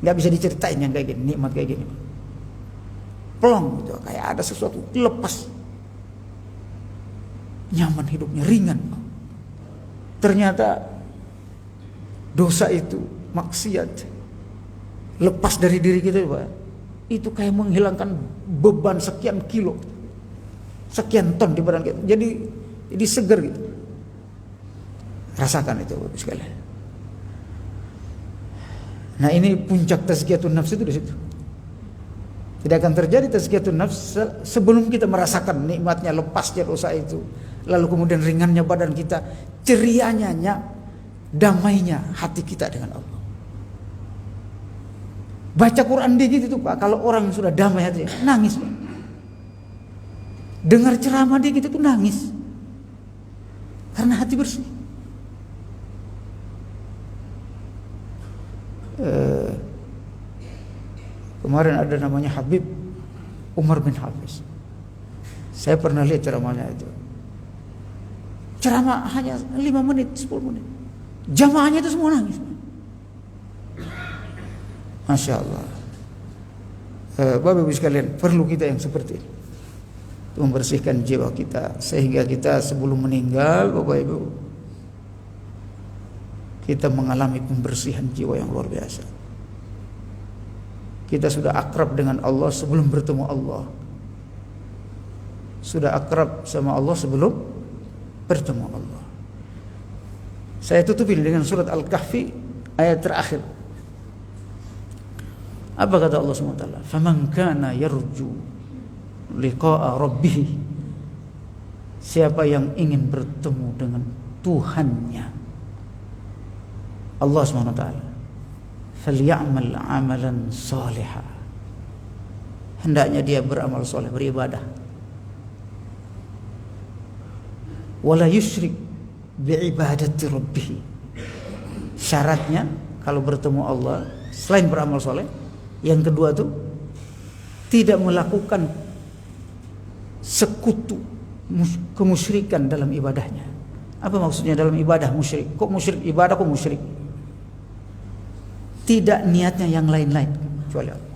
Gak bisa diceritain yang kayak gini, nikmat kayak gini. Plong gitu, kayak ada sesuatu lepas. Nyaman hidupnya, ringan. Ternyata dosa itu, maksiat, lepas dari diri kita, Pak. Itu kayak menghilangkan beban sekian kilo, sekian ton di badan kita. Jadi seger gitu. Rasakan itu Bapak sekalian. Nah, ini puncak tazkiyatun nafs itu di situ. Tidak akan terjadi tazkiyatun nafs sebelum kita merasakan nikmatnya lepasnya dosa itu, lalu kemudian ringannya badan kita, cerianya, damainya hati kita dengan Allah. Baca Quran dikit itu Pak, kalau orang yang sudah damai hati, nangis Pak. Dengar ceramah dikit itu nangis. Karena hati bersih. Kemarin ada namanya Habib Umar bin Hafiz. Saya pernah lihat ceramahnya itu. Ceramah hanya 5 menit, 10 menit. Jamaahnya itu semua nangis. Masya Allah. Bapak Ibu sekalian, perlu kita yang seperti ini, membersihkan jiwa kita sehingga kita sebelum meninggal, Bapak Ibu, kita mengalami pembersihan jiwa yang luar biasa. Kita sudah akrab dengan Allah sebelum bertemu Allah. Sudah akrab sama Allah sebelum bertemu Allah. Saya tutupi dengan surat Al-Kahfi ayat terakhir. Apa kata Allah SWT? Faman kana yarju liqa'a rabbih. Siapa yang ingin bertemu dengan Tuhannya, Allah SWT, falyamal amalan salihah. Hendaknya dia beramal soleh, beribadah. Wala yusyrik biibadati rabbih. Syaratnya kalau bertemu Allah selain beramal soleh, yang kedua tuh tidak melakukan sekutu kemusyrikan dalam ibadahnya. Apa maksudnya dalam ibadah musyrik? Kok musyrik ibadah, kok musyrik? Tidak niatnya yang lain-lain kecuali Allah.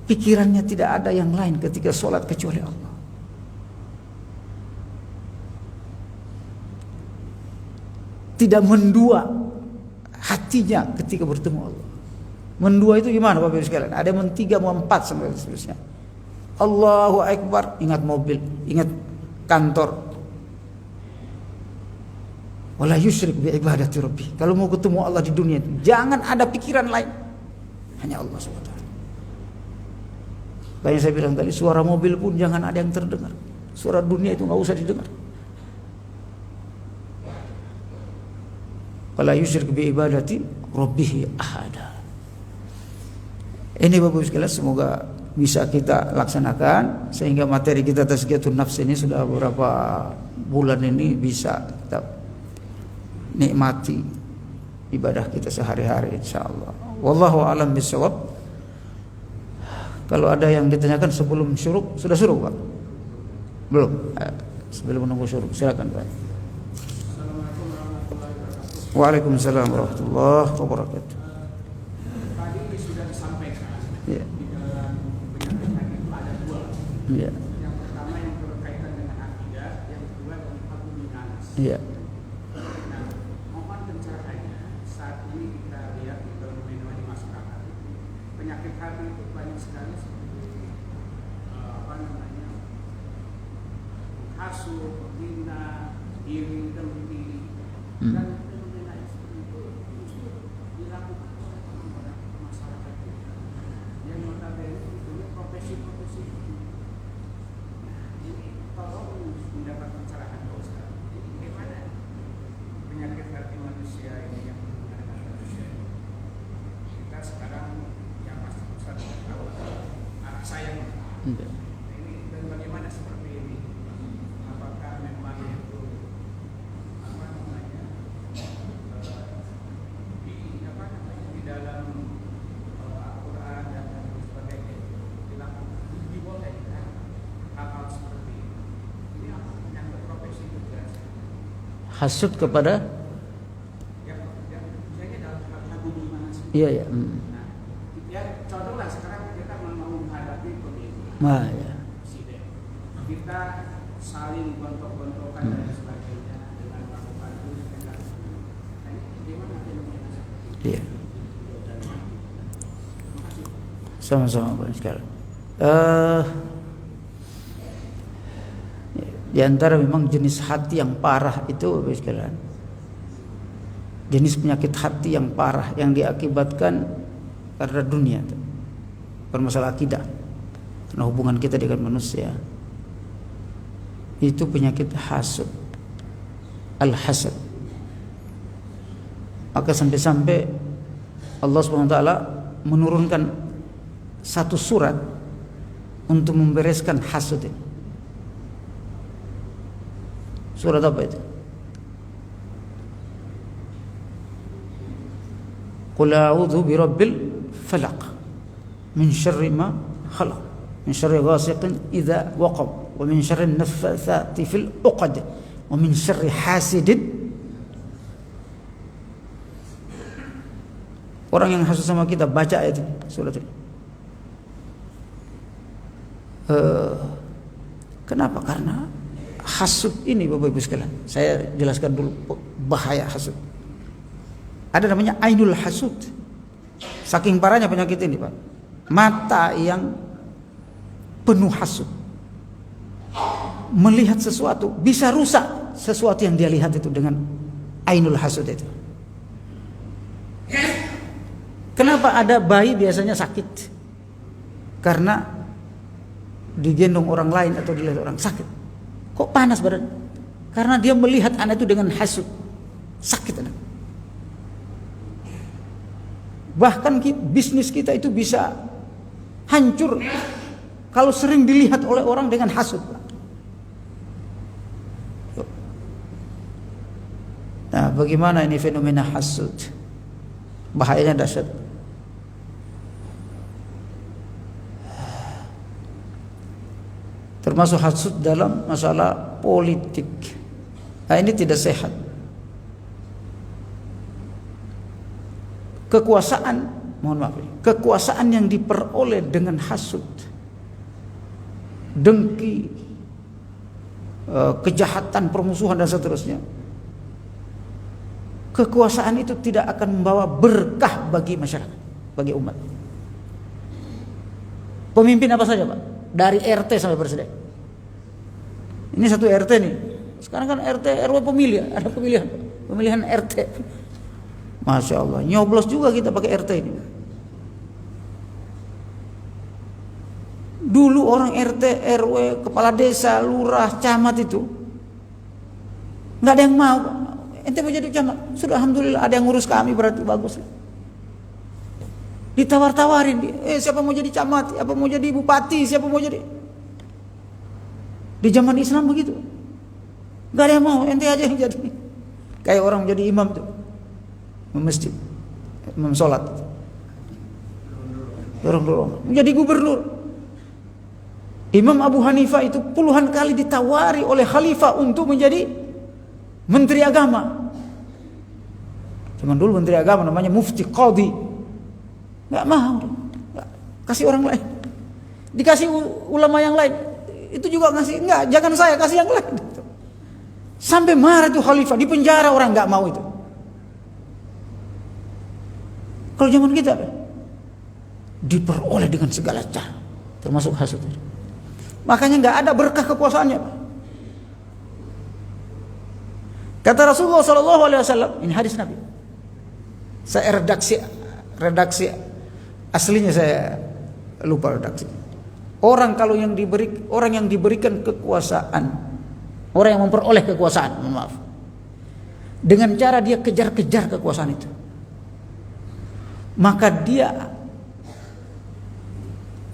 Pikirannya tidak ada yang lain ketika sholat kecuali Allah. Tidak mendua hatinya ketika bertemu Allah. Mendua itu gimana Bapak Ibu sekalian? Ada yang 3, mau 4 sampai seterusnya. Allahu Akbar, ingat mobil, ingat kantor. Wala yusyrik bi ibadati rabbih. Kalau mau ketemu Allah di dunia, jangan ada pikiran lain. Hanya Allah SWT. Kayak saya bilang tadi, suara mobil pun jangan ada yang terdengar. Suara dunia itu enggak usah didengar. Wala yusyrik bi ibadati rabbih ahada. Ini Bapak Ibu sekalian, semoga bisa kita laksanakan sehingga materi kita tazkiyatun nafs ini sudah beberapa bulan ini bisa kita nikmati ibadah kita sehari-hari insyaallah. Wallahu a'lam bishawab. Kalau ada yang ditanyakan sebelum syuruk, sudah syuruk Pak? Belum? Sebelum menunggu syuruk, silakan Pak. Waalaikumsalam warahmatullahi wabarakatuh. Tadi sudah disampaikan Ya. di dalam penyakit hati itu ada 2. Ya. Yang pertama yang berkaitan dengan akidah, yang kedua dengan Abu bin Anas. Ya. Nah, mohon pencerahannya. Saat ini kita lihat di fenomena di masyarakat, penyakit hati itu banyak sekali seperti hasut, menghina, iri, dengki, dan fenomena seperti itu justru dilakukan oleh orang-orang masyarakat kita yang notabene itu profesi-profesi itu. Ini tolong mendapat pencerahan Pak Ustaz. Jadi bagaimana penyakit hati manusia ini yang berhubungan dengan manusia ini? Kita sekarang yang pasti Ustaz tahu anak sayang. Ini dan bagaimana seperti ini? Apakah memang itu di dalam Al-Quran dan sebagainya dilakukan, dibolehkan hal-hal seperti ini? Ini yang berprofesi juga. Hasud kepada Yang dalam hal hubungan sih. iya ya. Nah, ya contohlah sekarang kita mau menghadapi pemilu. Nah, ya. Presiden. Kita saling gontok-gontokan dan sebagainya dengan melakukan itu. Nah, ini bagaimana fenomena seperti ini? Iya. Terima kasih. Sama-sama Pak sekalian. Di antara memang jenis hati yang parah itu Bapak sekalian, jenis penyakit hati yang parah yang diakibatkan karena dunia, permasalahan akidah, karena hubungan kita dengan manusia, itu penyakit hasud, al-hasad. Maka sampai-sampai Allah SWT menurunkan satu surat untuk membereskan hasud ini. Surat apa itu? Qul a'udzu birabbil falaq min syarri ma khalaq min syarri ghasiqin idza waqab wa min syarri an-naffatsati fil 'uqad wa min syarri hasidin. Orang yang hasud sama kita baca ayat ini, surat ini. Kenapa? Karena hasud ini Bapak Ibu sekalian, saya jelaskan dulu bahaya hasud. Ada namanya ainul hasud. Saking parahnya penyakit ini Pak, mata yang penuh hasud, melihat sesuatu bisa rusak sesuatu yang dia lihat itu dengan ainul hasud itu. Kenapa ada bayi biasanya sakit? Karena digendong orang lain atau dilihat orang sakit. Kok panas badan? Karena dia melihat anak itu dengan hasud, sakit anak. Bahkan bisnis kita itu bisa hancur kalau sering dilihat oleh orang dengan hasud. Nah, bagaimana ini fenomena hasud? Bahayanya dahsyat. Termasuk hasud dalam masalah politik. Nah, ini tidak sehat. Kekuasaan, mohon maaf, kekuasaan yang diperoleh dengan hasud, dengki, kejahatan, permusuhan dan seterusnya. Kekuasaan itu tidak akan membawa berkah bagi masyarakat, bagi umat. Pemimpin apa saja, Pak? Dari RT sampai presiden. Ini satu RT nih. Sekarang kan RT RW pemilihan, ada pemilihan RT. Masya Allah, nyoblos juga kita pakai RT ini. Dulu orang RT, RW, kepala desa, lurah, camat itu nggak ada yang mau. Ente mau jadi camat, sudah alhamdulillah ada yang ngurus kami, berarti bagus. Ditawar-tawarin, siapa mau jadi camat, siapa mau jadi bupati, siapa mau jadi. Di zaman Islam begitu, nggak ada yang mau, ente aja yang jadi. Kayak orang jadi imam tuh, masjid, imam sholat, dorong-dorong, menjadi gubernur. Imam Abu Hanifah itu puluhan kali ditawari oleh khalifah untuk menjadi menteri agama. Zaman dulu menteri agama namanya mufti, qadhi. Nggak mau, kasih orang lain. Dikasih ulama yang lain, itu juga ngasih, enggak, jangan saya, kasih yang lain. Sampai marah itu khalifah, di penjara orang nggak mau itu. Kalau zaman kita diperoleh dengan segala cara, termasuk hasud. Makanya nggak ada berkah kekuasaannya. Kata Rasulullah SAW, ini hadis Nabi. Saya redaksi aslinya saya lupa redaksi. Orang yang diberikan kekuasaan, orang yang memperoleh kekuasaan, maaf, dengan cara dia kejar-kejar kekuasaan itu, maka dia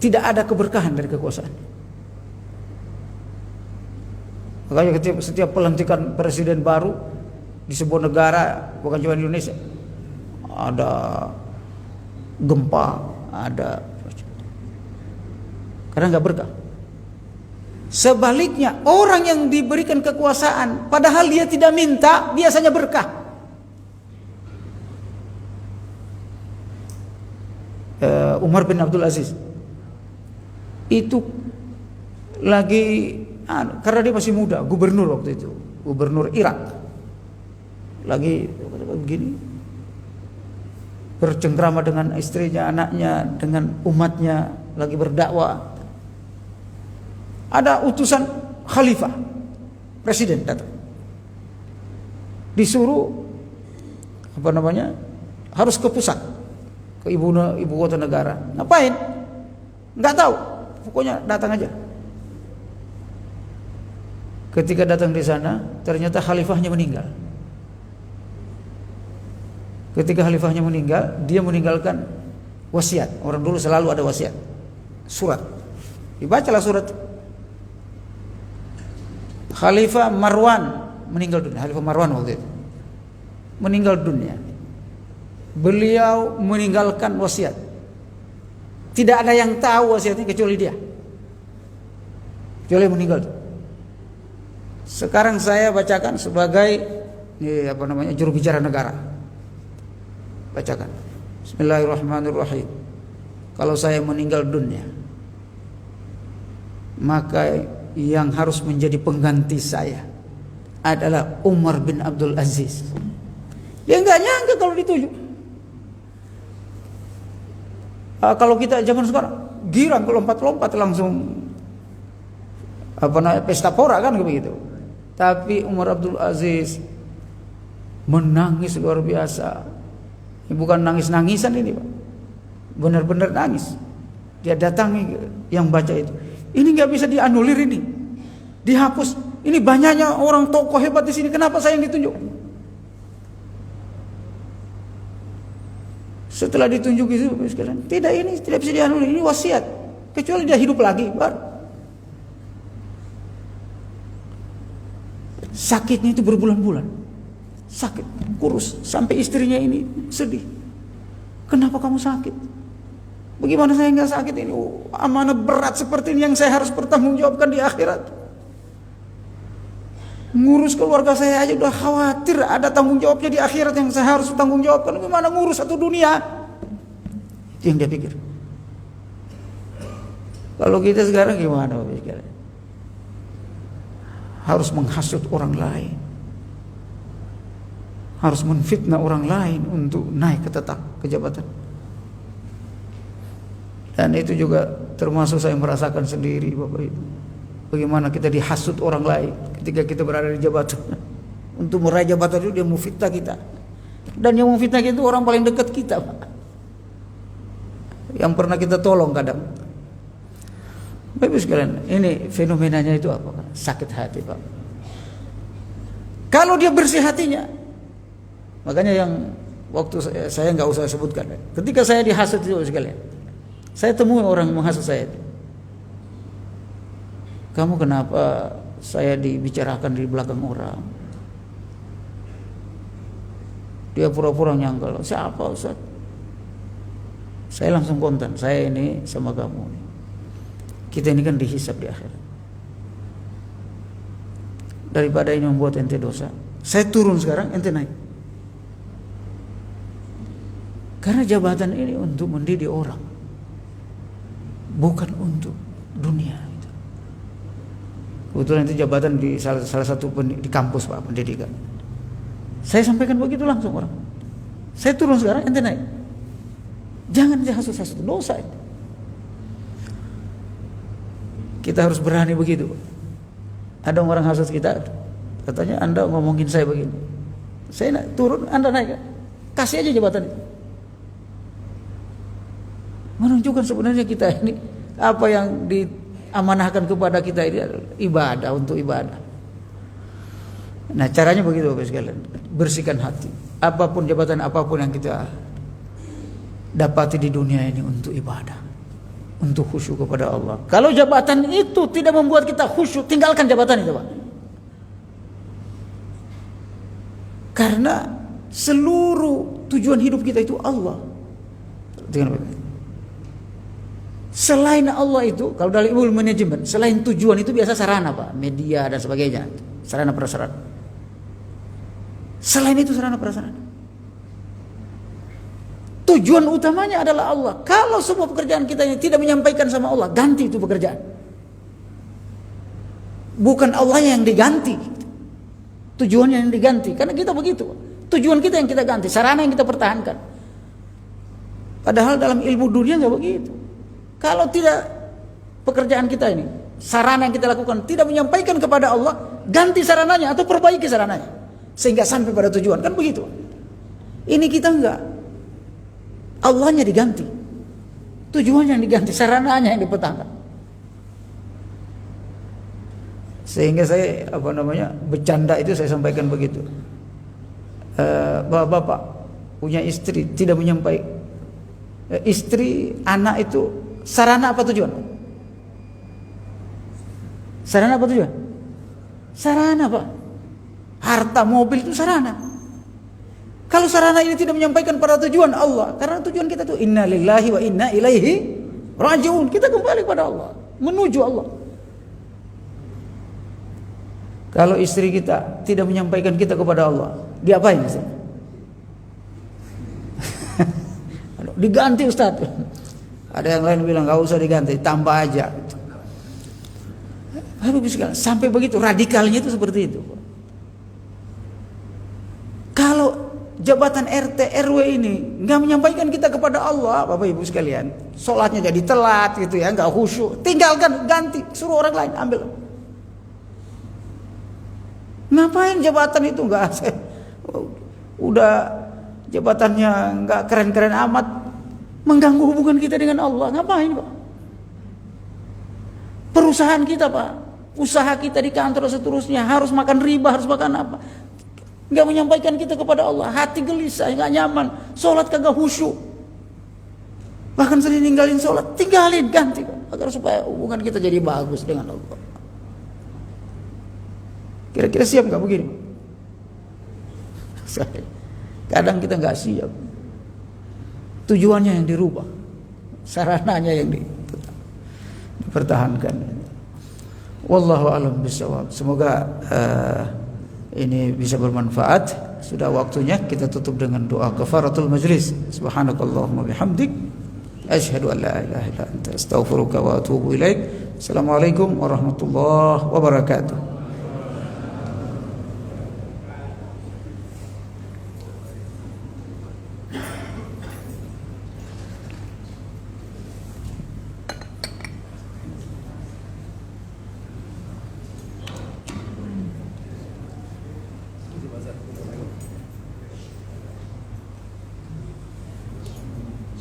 tidak ada keberkahan dari kekuasaan. Makanya setiap pelantikan presiden baru di sebuah negara, bukan cuma di Indonesia, ada gempa, ada, karena nggak berkah. Sebaliknya, orang yang diberikan kekuasaan padahal dia tidak minta, biasanya berkah. Umar bin Abdul Aziz itu lagi, karena dia masih muda, gubernur waktu itu, gubernur Irak, lagi begini, bercengkrama dengan istrinya, anaknya, dengan umatnya, lagi berdakwah. Ada utusan khalifah, presiden datang, disuruh harus ke pusat, ke ibu kota negara. Ngapain? Nggak tahu, pokoknya datang aja. Ketika datang di sana, ternyata khalifahnya meninggal. Ketika khalifahnya meninggal, dia meninggalkan wasiat. Orang dulu selalu ada wasiat, surat. Dibacalah surat. Khalifah Marwan meninggal dunia. Khalifah Marwan waktu itu meninggal dunia. Beliau meninggalkan wasiat. Tidak ada yang tahu wasiatnya kecuali dia. Kecuali meninggal. Sekarang saya bacakan sebagai juru bicara negara. Bacakan. Bismillahirrahmanirrahim. Kalau saya meninggal dunia, maka yang harus menjadi pengganti saya adalah Umar bin Abdul Aziz. Dia nggak nyangka kalau ditunjuk. Kalau kita zaman sekarang girang, lompat-lompat langsung pesta pora kan begitu. Tapi Umar Abdul Aziz menangis luar biasa. Ini bukan nangis-nangisan ini, Pak. Benar-benar nangis. Dia datangi yang baca itu. Ini nggak bisa dianulir ini, dihapus. Ini banyaknya orang tokoh hebat di sini. Kenapa saya yang ditunjuk? Setelah ditunjuk itu sekalian, tidak bisa dianulir, ini wasiat. Kecuali dia hidup lagi, baru. Sakitnya itu berbulan-bulan. Sakit, kurus, sampai istrinya ini sedih. Kenapa kamu sakit? Bagaimana saya nggak sakit ini? Amanah berat seperti ini yang saya harus bertanggungjawabkan di akhirat. Ngurus keluarga saya aja udah khawatir ada tanggung jawabnya di akhirat yang saya harus tanggung jawabkan. Bagaimana ngurus satu dunia? Itu yang dia pikir. Kalau kita sekarang gimana pikirnya? Harus menghasut orang lain, harus menfitnah orang lain untuk naik ke jabatan. Dan itu juga termasuk saya merasakan sendiri, Bapak Ibu. Bagaimana kita dihasut orang lain ketika kita berada di jabatan. Untuk meraih jabatan itu dia memfitnah kita. Dan yang memfitnah kita itu orang paling dekat kita, Pak. Yang pernah kita tolong kadang. Bapak sekalian, ini fenomenanya itu apa? Sakit hati, Pak. Kalau dia bersih hatinya, makanya yang waktu saya nggak usah sebutkan. Ketika saya dihasut itu sekalian, saya temui orang yang menghasut saya. Kamu kenapa saya dibicarakan di belakang orang? Dia pura-pura nyangkal. Siapa Ustaz? Saya langsung konten. Saya ini sama kamu. Kita ini kan dihisab di akhirat. Daripada ini membuat ente dosa, saya turun sekarang, ente naik. Karena jabatan ini untuk mendidik orang, bukan untuk dunia. Kebetulan itu jabatan di salah satu di kampus, Pak, pendidikan. Saya sampaikan begitu langsung orang. Saya turun sekarang, ente naik. Jangan dihasut-hasut, dosa itu. Kita harus berani begitu. Ada orang hasut kita, katanya Anda ngomongin saya begini. Saya naik, turun, Anda naik. Kasih aja jabatan itu. Menunjukkan sebenarnya kita ini apa yang diamanahkan kepada kita ini adalah ibadah, untuk ibadah. Nah, caranya begitu Bapak sekalian. Bersihkan hati. Apapun jabatan apapun yang kita dapati di dunia ini untuk ibadah, untuk khusyuk kepada Allah. Kalau jabatan itu tidak membuat kita khusyuk, tinggalkan jabatan itu, Pak. Karena seluruh tujuan hidup kita itu Allah. Selain Allah itu, kalau dalam ilmu manajemen, selain tujuan itu biasa sarana, Pak, media dan sebagainya, sarana prasarana. Selain itu sarana prasarana. Tujuan utamanya adalah Allah. Kalau semua pekerjaan kita ini tidak menyampaikan sama Allah, ganti itu pekerjaan. Bukan Allah yang diganti, tujuannya yang diganti. Karena kita begitu, tujuan kita yang kita ganti, sarana yang kita pertahankan. Padahal dalam ilmu dunia nggak begitu. Kalau tidak pekerjaan kita ini, sarana yang kita lakukan tidak menyampaikan kepada Allah, ganti sarananya atau perbaiki sarananya sehingga sampai pada tujuan. Kan begitu. Ini kita enggak. Allahnya diganti, tujuannya yang diganti, sarananya yang dipertahankan. Sehingga saya bercanda itu saya sampaikan begitu. Bapak punya istri tidak menyampaikan, istri anak itu sarana apa tujuan? Sarana apa tujuan? Sarana, Pak. Harta, mobil itu sarana. Kalau sarana ini tidak menyampaikan pada tujuan Allah, karena tujuan kita itu inna lillahi wa inna ilaihi raji'un. Kita kembali kepada Allah, menuju Allah. Kalau istri kita tidak menyampaikan kita kepada Allah, diapain sih? Diganti Ustaz. Ada yang lain bilang enggak usah diganti, tambah aja. Sampai begitu radikalnya itu seperti itu. Kalau jabatan RT RW ini nggak menyampaikan kita kepada Allah, Bapak Ibu sekalian, sholatnya jadi telat gitu ya, nggak khusyuk, tinggalkan, ganti, suruh orang lain ambil. Ngapain jabatan itu nggak? Udah jabatannya nggak keren-keren amat, mengganggu hubungan kita dengan Allah. Ngapain, Pak? Perusahaan kita, Pak, usaha kita di kantor seterusnya harus makan riba, harus makan apa? Nggak menyampaikan kita kepada Allah, hati gelisah, nggak nyaman, sholat kagak khusyuk, Bahkan sering ninggalin sholat, tinggalin, ganti agar supaya hubungan kita jadi bagus dengan Allah. Kira-kira siap nggak begini? Kadang kita nggak siap. Tujuannya yang dirubah, sarananya yang dipertahankan. Wallahu a'lam bishawab. Semoga ini bisa bermanfaat. Sudah waktunya kita tutup dengan doa kafaratul majlis. Subhanakallahumma bihamdik, asyhadu an la ilaha illa anta, astaghfiruka wa atubu ilaik. Assalamualaikum warahmatullahi wabarakatuh.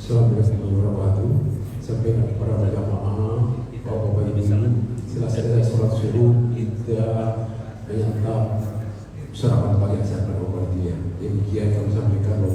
Assalamualaikum warahmatullahi wabarakatuh. Sampaikan kepada jamaah Bapak-bapak Ibu, setelah selesai sholat subuh kita menyantap sarapan pagi yang sangat berbahagia. Demikian kami sampaikan.